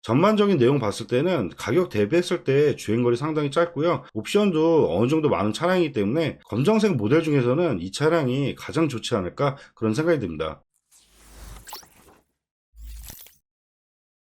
전반적인 내용 봤을 때는 가격 대비했을 때 주행거리 상당히 짧고요. 옵션도 어느 정도 많은 차량이기 때문에 검정색 모델 중에서는 이 차량이 가장 좋지 않을까 그런 생각이 듭니다.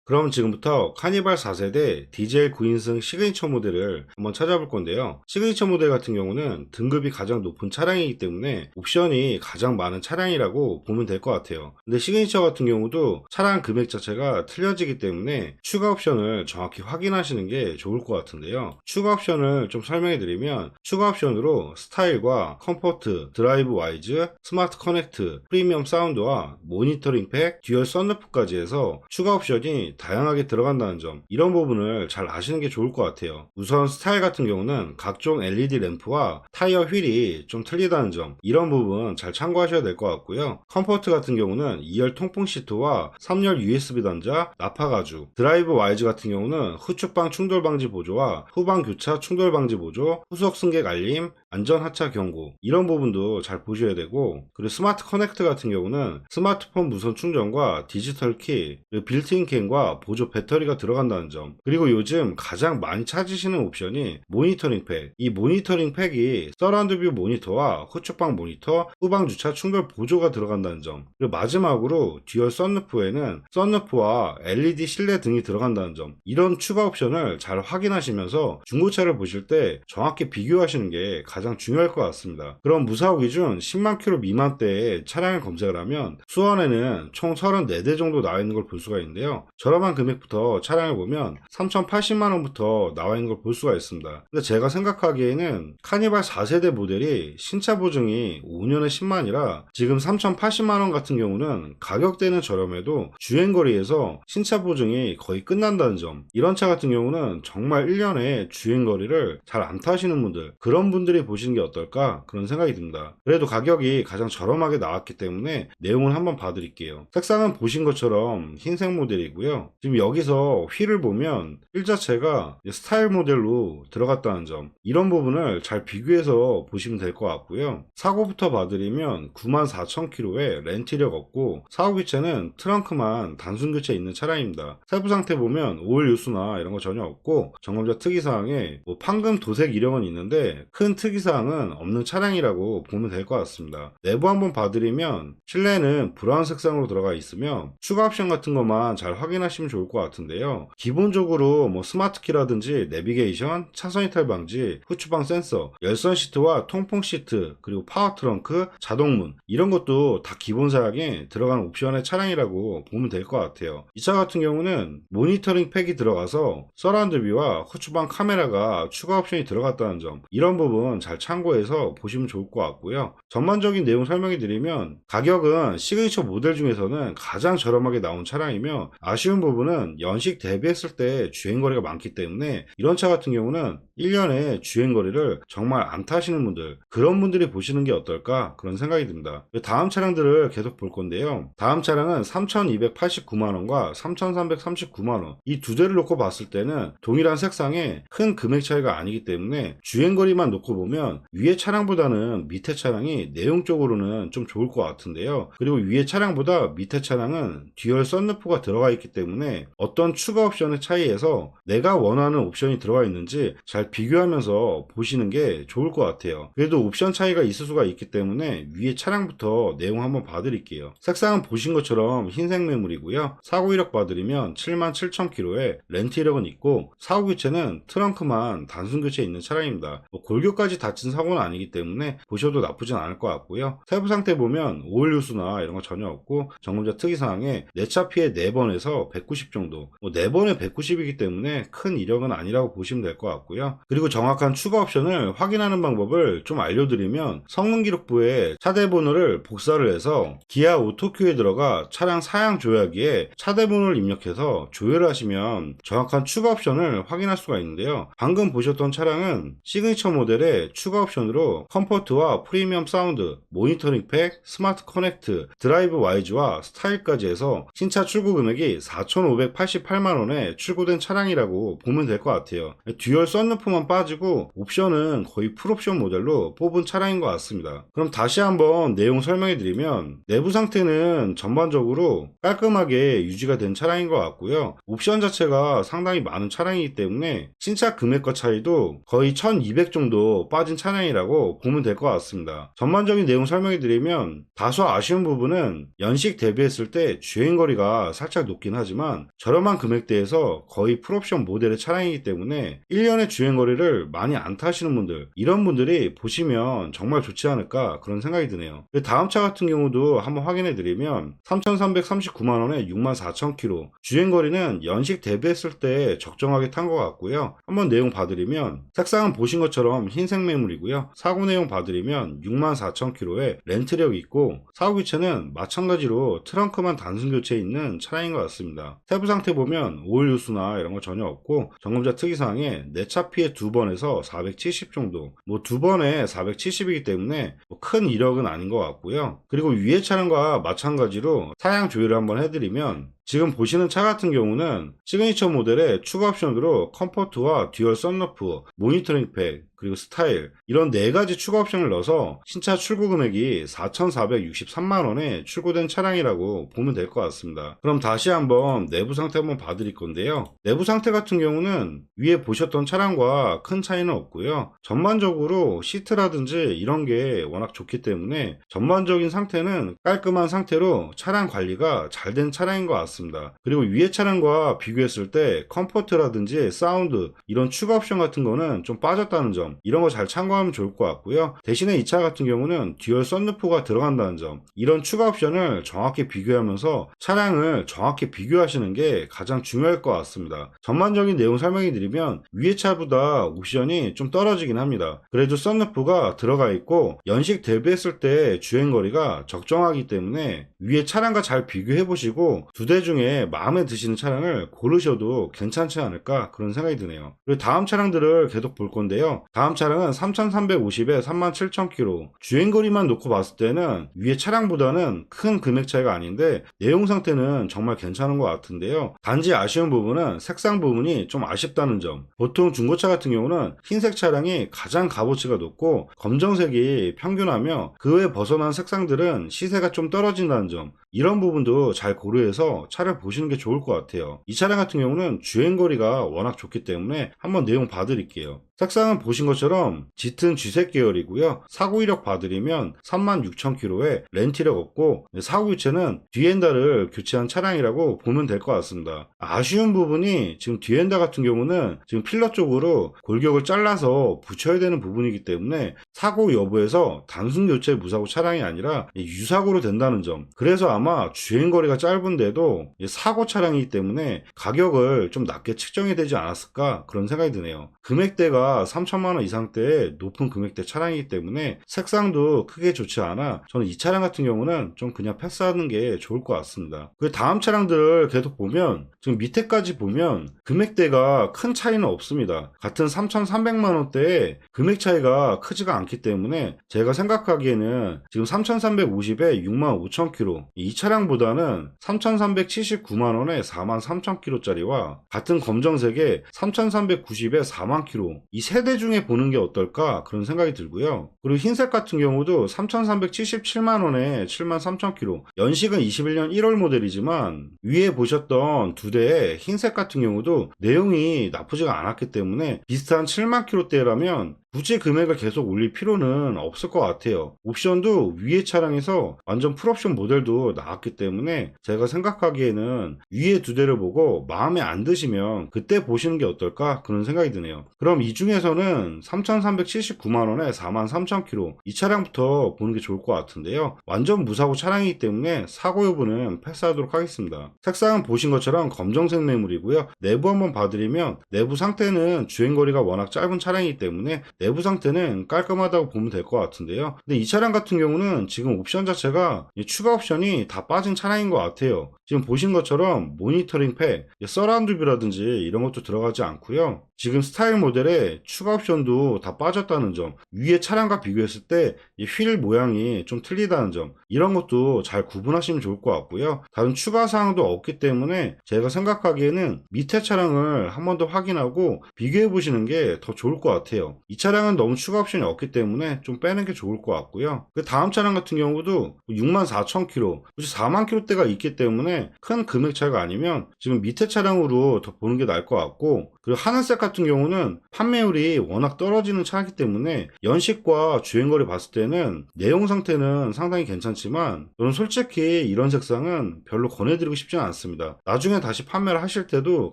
그럼 지금부터 카니발 4세대 디젤 9인승 시그니처 모델을 한번 찾아볼 건데요. 시그니처 모델 같은 경우는 등급이 가장 높은 차량이기 때문에 옵션이 가장 많은 차량이라고 보면 될 것 같아요. 근데 시그니처 같은 경우도 차량 금액 자체가 틀려지기 때문에 추가 옵션을 정확히 확인하시는 게 좋을 것 같은데요. 추가 옵션을 좀 설명해 드리면, 추가 옵션으로 스타일과 컴포트, 드라이브 와이즈, 스마트 커넥트, 프리미엄 사운드와 모니터링 팩, 듀얼 썬루프까지 해서 추가 옵션이 다양하게 들어간다는 점, 이런 부분을 잘 아시는 게 좋을 것 같아요. 우선 스타일 같은 경우는 각종 LED 램프와 타이어 휠이 좀 틀리다는 점, 이런 부분 잘 참고하셔야 될 것 같고요. 컴포트 같은 경우는 2열 통풍 시트와 3열 USB 단자, 나파 가죽, 드라이브 와이즈 같은 경우는 후측방 충돌 방지 보조와 후방 교차 충돌 방지 보조, 후속 승객 알림, 안전 하차 경고, 이런 부분도 잘 보셔야 되고, 그리고 스마트 커넥트 같은 경우는 스마트폰 무선 충전과 디지털 키, 그리고 빌트인 캠과 보조 배터리가 들어간다는 점, 그리고 요즘 가장 많이 찾으시는 옵션이 모니터링 팩. 이 모니터링 팩이 서라운드 뷰 모니터와 후측방 모니터, 후방 주차 충돌 보조가 들어간다는 점, 그리고 마지막으로 듀얼 썬루프에는 썬루프와 LED 실내 등이 들어간다는 점, 이런 추가 옵션을 잘 확인하시면서 중고차를 보실 때 정확히 비교하시는 게 가장 중요할 것 같습니다. 그럼 무사고 기준 10만 킬로 미만대의 차량을 검색을 하면 수원에는 총 34대 정도 나와 있는 걸 볼 수가 있는데요. 저렴한 금액부터 차량을 보면 3,080만원부터 나와 있는 걸 볼 수가 있습니다. 근데 제가 생각하기에는 카니발 4세대 모델이 신차 보증이 5년에 10만이라 지금 3,080만원 같은 경우는 가격대는 저렴해도 주행거리에서 신차 보증이 거의 끝난다는 점, 이런 차 같은 경우는 정말 1년에 주행거리를 잘 안 타시는 분들, 그런 분들이 보시는 게 어떨까 그런 생각이 듭니다. 그래도 가격이 가장 저렴하게 나왔기 때문에 내용을 한번 봐드릴게요. 색상은 보신 것처럼 흰색 모델이고요. 지금 여기서 휠을 보면 휠 자체가 스타일 모델로 들어갔다는 점, 이런 부분을 잘 비교해서 보시면 될 것 같고요. 사고부터 봐드리면 94,000km에 렌트 이력 없고, 사고 교체는 트렁크만 단순 교체 있는 차량입니다. 세부 상태 보면 오일 유수나 이런 거 전혀 없고, 점검자 특이사항에 판금 도색 이력은 있는데 큰 특이사항은 없는 차량이라고 보면 될 것 같습니다. 내부 한번 봐드리면 실내는 브라운 색상으로 들어가 있으며 추가 옵션 같은 것만 잘 확인하시면 좋을 것 같은데요. 기본적으로 스마트 키라든지 내비게이션, 차선 이탈 방지, 후추방 센서, 열선 시트와 통풍 시트, 그리고 파워 트렁크, 자동문, 이런 것도 다 기본 사양에 들어가는 옵션의 차량이라고 보면 될 것 같아요. 이 차 같은 경우는 모니터링 팩이 들어가서 서라운드 뷰와 후추방 카메라가 추가 옵션이 들어갔다는 점, 이런 부분 잘 참고해서 보시면 좋을 것 같고요. 전반적인 내용 설명해 드리면, 가격은 시그니처 모델 중에서는 가장 저렴하게 나온 차량이며, 아쉬운 부분은 연식 대비했을 때 주행거리가 많기 때문에 이런 차 같은 경우는 1년에 주행거리를 정말 안 타시는 분들, 그런 분들이 보시는 게 어떨까 그런 생각이 듭니다. 다음 차량들을 계속 볼 건데요. 다음 차량은 3,289만원과 3,339만원, 이 두 대를 놓고 봤을 때는 동일한 색상에 큰 금액 차이가 아니기 때문에 주행거리만 놓고 보면 위에 차량보다는 밑에 차량이 내용적으로는 좀 좋을 것 같은데요. 그리고 위에 차량보다 밑에 차량은 듀얼 썬루프가 들어가 있기 때문에 어떤 추가 옵션의 차이에서 내가 원하는 옵션이 들어가 있는지 잘 비교하면서 보시는 게 좋을 것 같아요. 그래도 옵션 차이가 있을 수가 있기 때문에 위에 차량부터 내용 한번 봐드릴게요. 색상은 보신 것처럼 흰색 매물이고요. 사고 이력 봐드리면 77,000km에 렌트 이력은 있고, 사고 교체는 트렁크만 단순 교체 있는 차량입니다. 골격까지 다친 사고는 아니기 때문에 보셔도 나쁘진 않을 것 같고요. 세부 상태 보면 오일 유수나 이런 거 전혀 없고, 점검자 특이사항에 내차 피해 4번에서 190 정도, 4번에 190이기 때문에 큰 이력은 아니라고 보시면 될 것 같고요. 그리고 정확한 추가 옵션을 확인하는 방법을 좀 알려드리면, 성능 기록부에 차대 번호를 복사를 해서 기아 오토큐에 들어가 차량 사양 조회하기에 차대 번호를 입력해서 조회를 하시면 정확한 추가 옵션을 확인할 수가 있는데요. 방금 보셨던 차량은 시그니처 모델의 추가 옵션으로 컴포트와 프리미엄 사운드, 모니터링 팩, 스마트 커넥트, 드라이브 와이즈와 스타일까지 해서 신차 출고 금액이 4,588만원에 출고된 차량이라고 보면 될 것 같아요. 듀얼 썬루프만 빠지고 옵션은 거의 풀옵션 모델로 뽑은 차량인 것 같습니다. 그럼 다시 한번 내용 설명해 드리면, 내부 상태는 전반적으로 깔끔하게 유지가 된 차량인 것 같고요. 옵션 자체가 상당히 많은 차량이기 때문에 신차 금액과 차이도 거의 1200 정도 빠진 차량이라고 보면 될 것 같습니다. 전반적인 내용 설명해 드리면, 다소 아쉬운 부분은 연식 대비했을 때 주행거리가 살짝 높긴 하지만 저렴한 금액대에서 거의 풀옵션 모델의 차량이기 때문에 1년의 주행거리를 많이 안 타시는 분들, 이런 분들이 보시면 정말 좋지 않을까 그런 생각이 드네요. 다음 차 같은 경우도 한번 확인해 드리면 3,339만원에 64,000km, 주행거리는 연식 대비했을 때 적정하게 탄 것 같고요. 한번 내용 봐드리면 색상은 보신 것처럼 흰색 매물이고요. 사고 내용 봐드리면 64,000km에 렌트력이 있고, 사고 기체는 마찬가지로 트렁크만 단순 교체에 있는 차량인 것 같습니다. 세부 상태 보면 오일 누수나 이런 거 전혀 없고, 점검자 특이사항에 내차 피해 2번에서 470 정도, 뭐 2번에 470이기 때문에 큰 이력은 아닌 것 같고요. 그리고 위에 차량과 마찬가지로 사양 조율을 한번 해드리면, 지금 보시는 차 같은 경우는 시그니처 모델의 추가 옵션으로 컴포트와 듀얼 썬루프, 모니터링 팩, 그리고 스타일, 이런 4가지 추가 옵션을 넣어서 신차 출고 금액이 4,463만원에 출고된 차량이라고 보면 될 것 같습니다. 그럼 다시 한번 내부 상태 한번 봐드릴 건데요. 내부 상태 같은 경우는 위에 보셨던 차량과 큰 차이는 없고요. 전반적으로 시트라든지 이런 게 워낙 좋기 때문에 전반적인 상태는 깔끔한 상태로 차량 관리가 잘 된 차량인 것 같습니다. 그리고 위에 차량과 비교했을 때 컴포트라든지 사운드, 이런 추가 옵션 같은 거는 좀 빠졌다는 점, 이런 거 잘 참고하면 좋을 것 같고요. 대신에 이 차 같은 경우는 듀얼 썬루프가 들어간다는 점, 이런 추가 옵션을 정확히 비교하면서 차량을 정확히 비교하시는 게 가장 중요할 것 같습니다. 전반적인 내용 설명해 드리면 위에 차보다 옵션이 좀 떨어지긴 합니다. 그래도 썬루프가 들어가 있고 연식 대비했을 때 주행거리가 적정하기 때문에 위에 차량과 잘 비교해 보시고 두 대 중에 마음에 드시는 차량을 고르셔도 괜찮지 않을까 그런 생각이 드네요. 그리고 다음 차량들을 계속 볼 건데요. 다음 차량은 3,350에 37,000km, 주행거리만 놓고 봤을 때는 위에 차량보다는 큰 금액 차이가 아닌데 내용 상태는 정말 괜찮은 것 같은데요. 단지 아쉬운 부분은 색상 부분이 좀 아쉽다는 점. 보통 중고차 같은 경우는 흰색 차량이 가장 값어치가 높고 검정색이 평균하며 그 외에 벗어난 색상들은 시세가 좀 떨어진다는 점, 이런 부분도 잘 고려해서 차를 보시는 게 좋을 것 같아요. 이 차량 같은 경우는 주행거리가 워낙 좋기 때문에 한번 내용 봐드릴게요. 색상은 보신 것처럼 짙은 쥐색 계열이고요. 사고 이력 봐드리면 36,000km에 렌트력 없고, 사고 교체는 뒤엔다를 교체한 차량이라고 보면 될 것 같습니다. 아쉬운 부분이 지금 뒤엔다 같은 경우는 지금 필러 쪽으로 골격을 잘라서 붙여야 되는 부분이기 때문에 사고 여부에서 단순 교체 무사고 차량이 아니라 유사고로 된다는 점, 그래서 아마 주행거리가 짧은데도 사고 차량이기 때문에 가격을 좀 낮게 측정이 되지 않았을까 그런 생각이 드네요. 금액대가 3천만원 이상대의 높은 금액대 차량이기 때문에 색상도 크게 좋지 않아 저는 이 차량 같은 경우는 좀 그냥 패스하는 게 좋을 것 같습니다. 그 다음 차량들을 계속 보면 지금 밑에까지 보면 금액대가 큰 차이는 없습니다. 같은 3,300만원대에 금액 차이가 크지가 않기 때문에 제가 생각하기에는 지금 3,350에 65,000km, 이 차량보다는 3,379만원에 43,000km짜리와 같은 검정색에 3,390에 40,000km, 이 세 대 중에 보는 게 어떨까 그런 생각이 들고요. 그리고 흰색 같은 경우도 3,377만원에 73,000km, 연식은 21년 1월 모델이지만 위에 보셨던 두 대의 흰색 같은 경우도 내용이 나쁘지가 않았기 때문에 비슷한 70,000km대라면 굳이 금액을 계속 올릴 필요는 없을 것 같아요. 옵션도 위에 차량에서 완전 풀옵션 모델도 나왔기 때문에 제가 생각하기에는 위에 두 대를 보고 마음에 안 드시면 그때 보시는 게 어떨까 그런 생각이 드네요. 그럼 이 중에서는 3,379만원에 43,000km, 이 차량부터 보는 게 좋을 것 같은데요. 완전 무사고 차량이기 때문에 사고 여부는 패스하도록 하겠습니다. 색상은 보신 것처럼 검정색 매물이고요. 내부 한번 봐드리면 내부 상태는 주행거리가 워낙 짧은 차량이기 때문에 내부 상태는 깔끔하다고 보면 될 것 같은데요. 근데 이 차량 같은 경우는 지금 옵션 자체가 추가 옵션이 다 빠진 차량인 것 같아요. 지금 보신 것처럼 모니터링 팩, 서라운드 뷰라든지 이런 것도 들어가지 않고요. 지금 스타일 모델에 추가 옵션도 다 빠졌다는 점, 위에 차량과 비교했을 때 휠 모양이 좀 틀리다는 점, 이런 것도 잘 구분하시면 좋을 것 같고요. 다른 추가 사항도 없기 때문에 제가 생각하기에는 밑에 차량을 한 번 더 확인하고 비교해 보시는 게 더 좋을 것 같아요. 이 차량은 너무 추가 옵션이 없기 때문에 좀 빼는 게 좋을 것 같고요. 그 다음 차량 같은 경우도 64,000km, 굳이 40,000km대가 있기 때문에 큰 금액 차이가 아니면 지금 밑에 차량으로 더 보는 게 나을 것 같고, 그리고 하늘색 같은 경우는 판매율이 워낙 떨어지는 차이기 때문에 연식과 주행거리 봤을 때는 내용 상태는 상당히 괜찮지만 저는 솔직히 이런 색상은 별로 권해드리고 싶지는 않습니다. 나중에 다시 판매를 하실 때도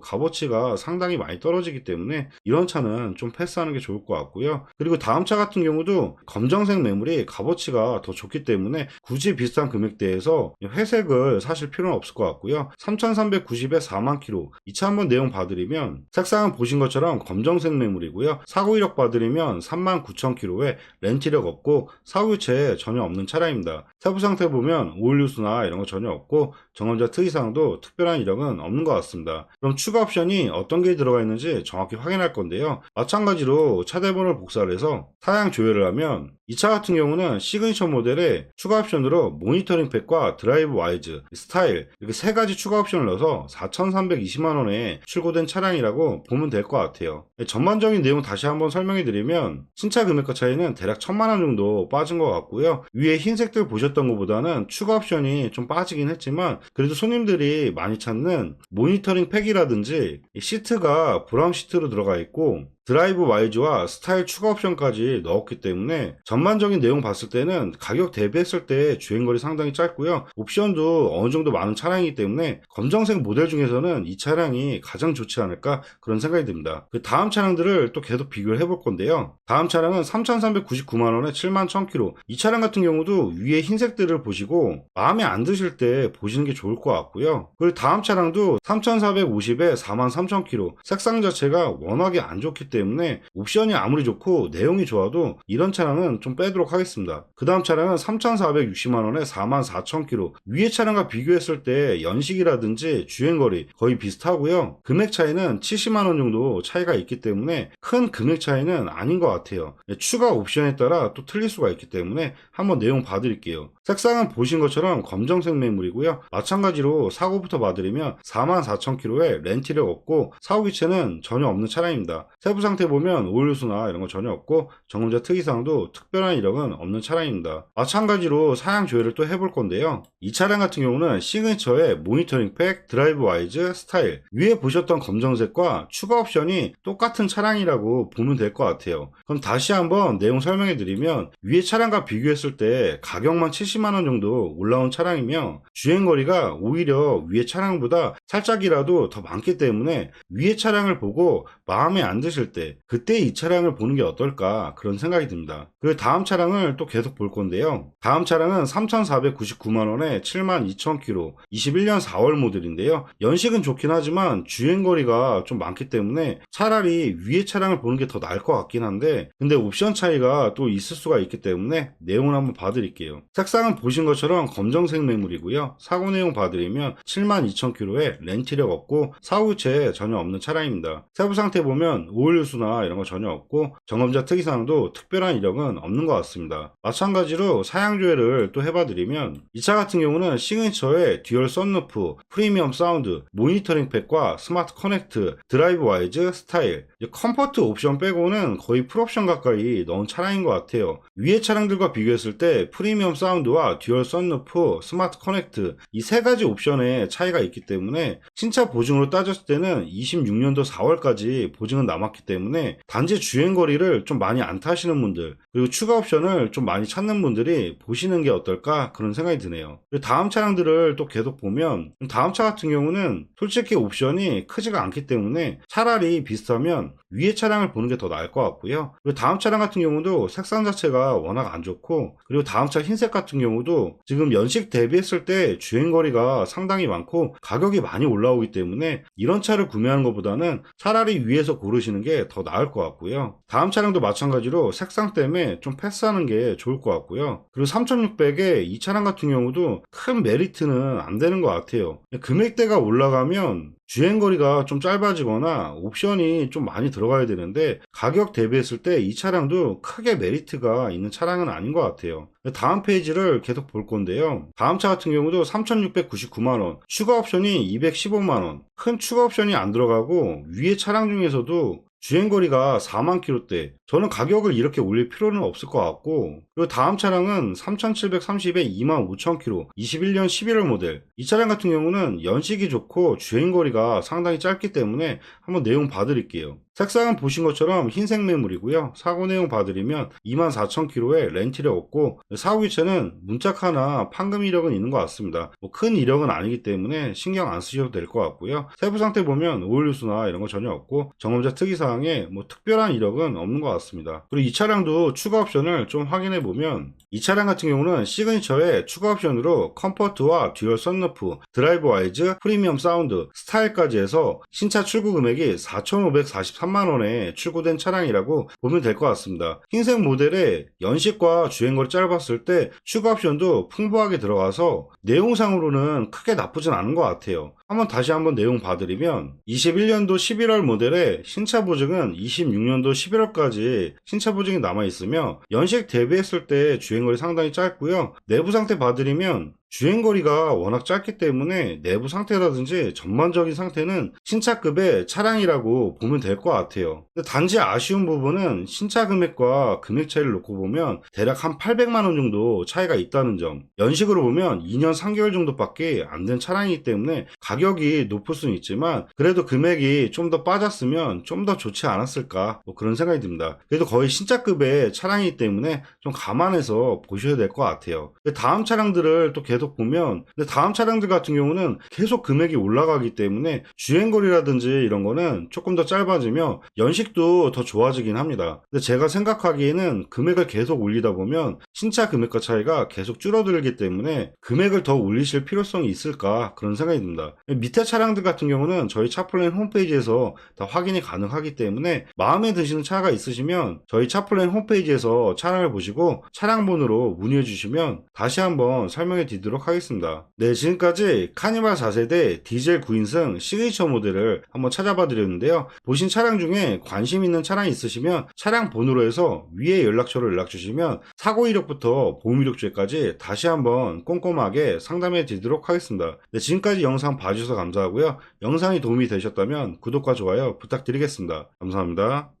값어치가 상당히 많이 떨어지기 때문에 이런 차는 좀 패스하는 게 좋을 것 같고요. 그리고 다음 차 같은 경우도 검정색 매물이 값어치가 더 좋기 때문에 굳이 비슷한 금액대에서 회색을 사실 필요는 없을 것 같고요. 3,390에 40,000km, 이 차 한번 내용 봐드리면 색상은 보신 것처럼 검정색 매물이고요. 사고 이력 봐드리면 39,000km에 렌트 이력 없고 사고 교체 전혀 없는 차량입니다. 세부 상태 보면 오일 누수나 이런 거 전혀 없고 정원자 특이사항도 특별한 이력은 없는 것 같습니다. 그럼 추가 옵션이 어떤 게 들어가 있는지 정확히 확인할 건데요. 마찬가지로 차 대본을 복사를 해서 사양 조회를 하면 이 차 같은 경우는 시그니처 모델에 추가 옵션으로 모니터링 팩과 드라이브 와이즈, 스타일 이렇게 세 가지 추가 옵션을 넣어서 4,320만원에 출고된 차량이라고 보면 될 것 같아요. 전반적인 내용 다시 한번 설명해 드리면 신차 금액과 차이는 대략 1,000만원 정도 빠진 것 같고요. 위에 흰색들 보셨던 것보다는 추가 옵션이 좀 빠지긴 했지만 그래도 손님들이 많이 찾는 모니터링 팩이라든지 시트가 브라운 시트로 들어가 있고 드라이브 와이즈와 스타일 추가 옵션까지 넣었기 때문에 전반적인 내용 봤을 때는 가격 대비했을 때 주행거리 상당히 짧고요. 옵션도 어느 정도 많은 차량이기 때문에 검정색 모델 중에서는 이 차량이 가장 좋지 않을까 그런 생각이 듭니다. 그 다음 차량들을 또 계속 비교를 해볼 건데요. 다음 차량은 3,399만원에 71,000km, 이 차량 같은 경우도 위에 흰색들을 보시고 마음에 안 드실 때 보시는 게 좋을 것 같고요. 그리고 다음 차량도 3,450에 43,000km, 색상 자체가 워낙에 안 좋기 때문에 옵션이 아무리 좋고 내용이 좋아도 이런 차량은 좀 빼도록 하겠습니다. 그 다음 차량은 3,460만원에 44,000km, 위에 차량과 비교했을 때 연식이라든지 주행거리 거의 비슷하고요. 금액 차이는 70만원 정도 차이가 있기 때문에 큰 금액 차이는 아닌 것 같아요. 추가 옵션에 따라 또 틀릴 수가 있기 때문에 한번 내용 봐드릴게요. 색상은 보신 것처럼 검정색 매물이고요. 마찬가지로 사고부터 봐드리면 44,000km에 렌트력 없고 사고 기체는 전혀 없는 차량입니다. 세부 상태 보면 오일 누수나 이런 거 전혀 없고 점검자 특이사항도 특별한 이력은 없는 차량입니다. 마찬가지로 사양 조회를 또 해볼 건데요. 이 차량 같은 경우는 시그니처의 모니터링 팩, 드라이브 와이즈, 스타일, 위에 보셨던 검정색과 추가 옵션이 똑같은 차량이라고 보면 될 것 같아요. 그럼 다시 한번 내용 설명해 드리면 위에 차량과 비교했을 때 가격만 70만원 정도 올라온 차량이며 주행거리가 오히려 위에 차량보다 살짝이라도 더 많기 때문에 위에 차량을 보고 마음에 안 드실 때 그때 이 차량을 보는 게 어떨까 그런 생각이 듭니다. 그리고 다음 차량을 또 계속 볼 건데요. 다음 차량은 3,499만원에 72,000km, 21년 4월 모델인데요. 연식은 좋긴 하지만 주행거리가 좀 많기 때문에 차라리 위에 차량을 보는 게 더 나을 것 같긴 한데 근데 옵션 차이가 또 있을 수가 있기 때문에 내용을 한번 봐드릴게요. 색상은 보신 것처럼 검정색 매물이고요. 사고 내용 봐드리면 72,000km에 렌트력 없고 사고 교체 전혀 없는 차량입니다. 세부 상태 보면 오일 누수나 이런 거 전혀 없고 점검자 특이사항도 특별한 이력은 없는 것 같습니다. 마찬가지로 사양 조회를 또 해봐드리면 이 차 같은 경우는 시그니처의 듀얼 썬루프, 프리미엄 사운드, 모니터링 팩과 스마트 커넥트, 드라이브 와이즈, 스타일, 컴포트 옵션 빼고는 거의 풀옵션 가까이 넣은 차량인 것 같아요. 위에 차량들과 비교했을 때 프리미엄 사운드와 듀얼 썬루프, 스마트 커넥트 이 세 가지 옵션의 차이가 있기 때문에 신차 보증으로 따졌을 때는 26년도 4월까지 보증은 남았기 때문에 단지 주행거리를 좀 많이 안 타시는 분들 그리고 추가 옵션을 좀 많이 찾는 분들이 보시는 게 어떨까 그런 생각이 드네요. 그리고 다음 차량들을 또 계속 보면 다음 차 같은 경우는 솔직히 옵션이 크지가 않기 때문에 차라리 비슷하면 위에 차량을 보는 게 더 나을 것 같고요. 그리고 다음 차량 같은 경우도 색상 자체가 워낙 안 좋고 그리고 다음 차 흰색 같은 경우도 지금 연식 대비했을 때 주행거리가 상당히 많고 가격이 많이 올라오기 때문에 이런 차를 구매하는 것보다는 차라리 위에서 고르시는 게 더 나을 것 같고요. 다음 차량도 마찬가지로 색상 때문에 좀 패스하는 게 좋을 것 같고요. 그리고 3600에 이 차량 같은 경우도 큰 메리트는 안 되는 것 같아요. 금액대가 올라가면 주행거리가 좀 짧아지거나 옵션이 좀 많이 들어가야 되는데 가격 대비했을 때 이 차량도 크게 메리트가 있는 차량은 아닌 것 같아요. 다음 페이지를 계속 볼 건데요. 다음 차 같은 경우도 3,699만원, 추가 옵션이 215만원, 큰 추가 옵션이 안 들어가고 위에 차량 중에서도 주행거리가 4만 킬로대. 저는 가격을 이렇게 올릴 필요는 없을 것 같고, 그리고 다음 차량은 3,730에 2만 5천 킬로, 21년 11월 모델. 이 차량 같은 경우는 연식이 좋고 주행거리가 상당히 짧기 때문에 한번 내용 봐드릴게요. 색상은 보신 것처럼 흰색 매물이고요. 사고 내용 봐드리면 24,000km에 렌트 이력 없고 사고 기체는 문짝 하나 판금 이력은 있는 것 같습니다. 큰 이력은 아니기 때문에 신경 안 쓰셔도 될 것 같고요. 세부 상태 보면 오일 누수나 이런 거 전혀 없고 점검자 특이사항에 특별한 이력은 없는 것 같습니다. 그리고 이 차량도 추가 옵션을 좀 확인해 보면 이 차량 같은 경우는 시그니처에 추가 옵션으로 컴포트와 듀얼 썬루프, 드라이브 와이즈, 프리미엄 사운드, 스타일까지 해서 신차 출고 금액이 4,543만원에 출고된 차량이라고 보면 될 것 같습니다. 흰색 모델에 연식과 주행거리 짧았을 때 추가 옵션도 풍부하게 들어가서 내용상으로는 크게 나쁘진 않은 것 같아요. 다시 한번 내용 봐드리면 21년도 11월 모델에 신차 보증은 26년도 11월까지 신차 보증이 남아있으며 연식 대비했을 때 주행거리 상당히 짧고요. 내부 상태 봐드리면 주행거리가 워낙 짧기 때문에 내부 상태라든지 전반적인 상태는 신차급의 차량이라고 보면 될 것 같아요. 단지 아쉬운 부분은 신차 금액과 금액 차이를 놓고 보면 대략 한 800만원 정도 차이가 있다는 점. 연식으로 보면 2년 3개월 정도밖에 안 된 차량이기 때문에 가격이 높을 수는 있지만 그래도 금액이 좀 더 빠졌으면 좀 더 좋지 않았을까 그런 생각이 듭니다. 그래도 거의 신차급의 차량이기 때문에 좀 감안해서 보셔야 될 것 같아요. 다음 차량들을 또 계속 보면 다음 차량들 같은 경우는 계속 금액이 올라가기 때문에 주행거리라든지 이런 거는 조금 더 짧아지며 연식도 더 좋아지긴 합니다. 근데 제가 생각하기에는 금액을 계속 올리다 보면 신차 금액과 차이가 계속 줄어들기 때문에 금액을 더 올리실 필요성이 있을까 그런 생각이 듭니다. 밑에 차량들 같은 경우는 저희 차플랜 홈페이지에서 다 확인이 가능하기 때문에 마음에 드시는 차가 있으시면 저희 차플랜 홈페이지에서 차량을 보시고 차량 번호로 문의해 주시면 다시 한번 설명해 드리도록 하겠습니다. 네, 지금까지 카니발 4세대 디젤 9인승 시그니처 모델을 한번 찾아봐 드렸는데요. 보신 차량 중에 관심 있는 차량이 있으시면 차량 번호로 해서 위에 연락처로 연락 주시면 사고 이력부터 보험 이력주에까지 다시 한번 꼼꼼하게 상담해 드리도록 하겠습니다. 네, 지금까지 영상 봐주셔서 감사하고요. 영상이 도움이 되셨다면 구독과 좋아요 부탁드리겠습니다. 감사합니다.